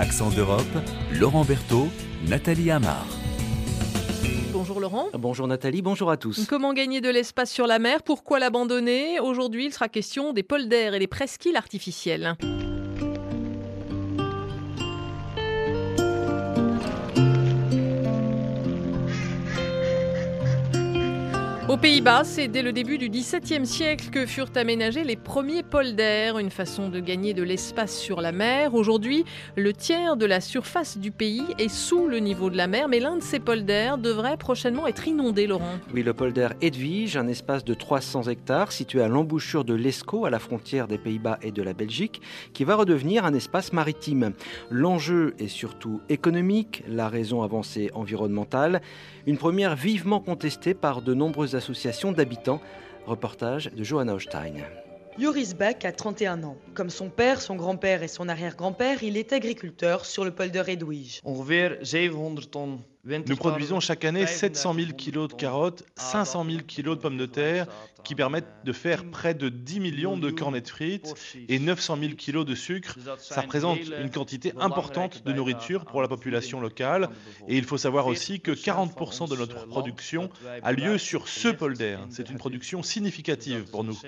Accent d'Europe, Laurent Berthaud, Nathalie Amar. Bonjour Laurent. Bonjour Nathalie, bonjour à tous. Comment gagner de l'espace sur la mer? Pourquoi l'abandonner? Aujourd'hui, il sera question des polders et des presqu'îles artificielles. Aux Pays-Bas, c'est dès le début du XVIIe siècle que furent aménagés les premiers polders, une façon de gagner de l'espace sur la mer. Aujourd'hui, le tiers de la surface du pays est sous le niveau de la mer, mais l'un de ces polders devrait prochainement être inondé, Laurent. Oui, le polder Hedwige, un espace de 300 hectares situé à l'embouchure de l'Escaut, à la frontière des Pays-Bas et de la Belgique, qui va redevenir un espace maritime. L'enjeu est surtout économique, la raison avancée environnementale, une première vivement contestée par de nombreuses associations d'habitants. Reportage de Johanna Hochstein. Joris Bach a 31 ans. Comme son père, son grand-père et son arrière-grand-père, il est agriculteur sur le polder Hedwige. Nous produisons chaque année 700 000 kilos de carottes, 500 000 kilos de pommes de terre, qui permettent de faire près de 10 millions de cornets de frites et 900 000 kilos de sucre. Ça représente une quantité importante de nourriture pour la population locale. Et il faut savoir aussi que 40% de notre production a lieu sur ce polder. C'est une production significative pour nous.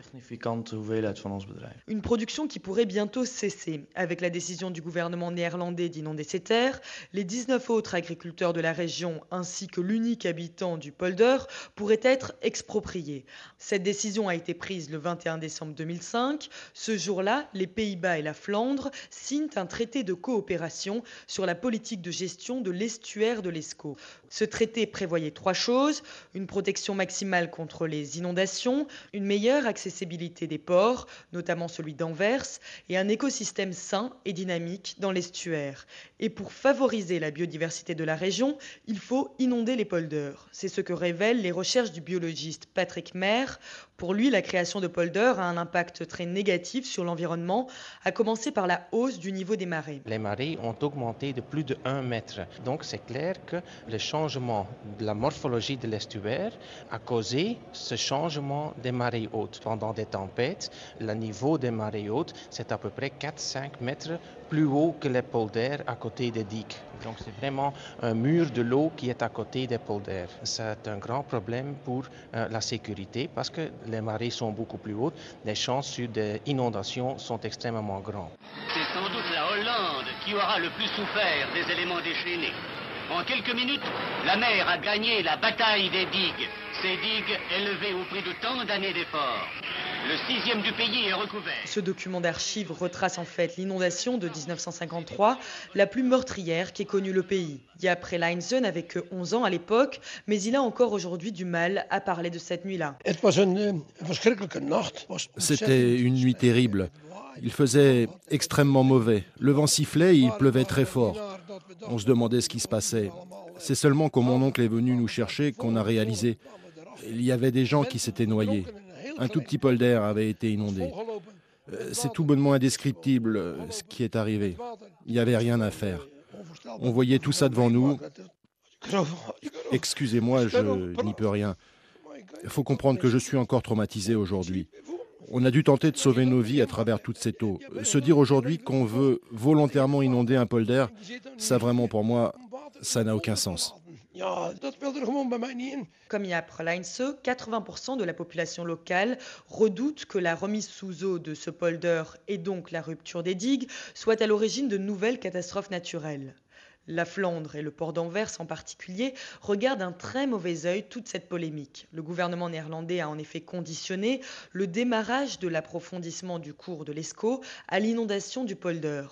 Une production qui pourrait bientôt cesser. Avec la décision du gouvernement néerlandais d'inonder ces terres, les 19 autres agriculteurs de la région ainsi que l'unique habitant du polder pourraient être expropriés. Cette décision a été prise le 21 décembre 2005. Ce jour-là, les Pays-Bas et la Flandre signent un traité de coopération sur la politique de gestion de l'estuaire de l'Escaut. Ce traité prévoyait 3 choses: une protection maximale contre les inondations, une meilleure accessibilité des ports, notamment celui d'Anvers, et un écosystème sain et dynamique dans l'estuaire. Et pour favoriser la biodiversité de la région, il faut inonder les polders. C'est ce que révèlent les recherches du biologiste Patrick Maire. Pour lui, la création de polders a un impact très négatif sur l'environnement, à commencer par la hausse du niveau des marées. Les marées ont augmenté de plus de 1 mètre. Donc c'est clair que le changement de la morphologie de l'estuaire a causé ce changement des marées hautes. Pendant des tempêtes, le niveau des marées hautes, c'est à peu près 4-5 mètres plus haut que les polders à côté des digues. Donc c'est vraiment un mur de l'eau qui est à côté des polders. C'est un grand problème pour la sécurité parce que les marées sont beaucoup plus hautes, les chances d'inondation sont extrêmement grandes. C'est sans doute la Hollande qui aura le plus souffert des éléments déchaînés. En quelques minutes, la mer a gagné la bataille des digues. Ces digues élevées au prix de tant d'années d'efforts. Le 6e du pays est recouvert. Ce document d'archives retrace en fait l'inondation de 1953, la plus meurtrière qu'ait connue le pays. Jaap Releinsen n'avait que 11 ans à l'époque, mais il a encore aujourd'hui du mal à parler de cette nuit-là. C'était une nuit terrible. Il faisait extrêmement mauvais. Le vent sifflait et il pleuvait très fort. On se demandait ce qui se passait. C'est seulement quand mon oncle est venu nous chercher qu'on a réalisé. Il y avait des gens qui s'étaient noyés. Un tout petit polder avait été inondé. C'est tout bonnement indescriptible ce qui est arrivé. Il n'y avait rien à faire. On voyait tout ça devant nous. Excusez-moi, je n'y peux rien. Il faut comprendre que je suis encore traumatisé aujourd'hui. On a dû tenter de sauver nos vies à travers toute cette eau. Se dire aujourd'hui qu'on veut volontairement inonder un polder, ça vraiment pour moi, ça n'a aucun sens. Comme Jaap Releinsen, 80% de la population locale redoute que la remise sous eau de ce polder et donc la rupture des digues soit à l'origine de nouvelles catastrophes naturelles. La Flandre et le port d'Anvers en particulier regardent d'un très mauvais œil toute cette polémique. Le gouvernement néerlandais a en effet conditionné le démarrage de l'approfondissement du cours de l'Escaut à l'inondation du polder.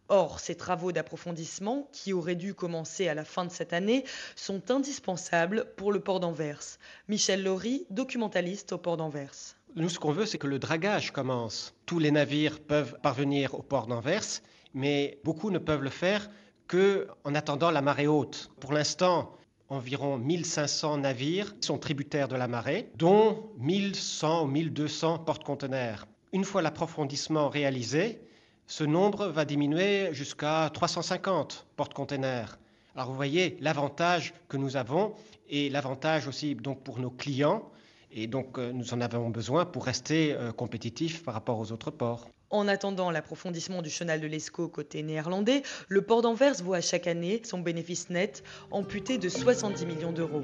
Or, ces travaux d'approfondissement, qui auraient dû commencer à la fin de cette année, sont indispensables pour le port d'Anvers. Michel Laurie, documentaliste au port d'Anvers. Nous, ce qu'on veut, c'est que le dragage commence. Tous les navires peuvent parvenir au port d'Anvers, mais beaucoup ne peuvent le faire qu'en attendant la marée haute. Pour l'instant, environ 1500 navires sont tributaires de la marée, dont 1100 ou 1200 porte-conteneurs. Une fois l'approfondissement réalisé, ce nombre va diminuer jusqu'à 350 porte-conteneurs. Alors vous voyez l'avantage que nous avons et l'avantage aussi donc pour nos clients Et donc nous en avons besoin pour rester compétitifs par rapport aux autres ports. En attendant l'approfondissement du chenal de l'Escaut côté néerlandais, le port d'Anvers voit chaque année son bénéfice net amputé de 70 millions d'euros.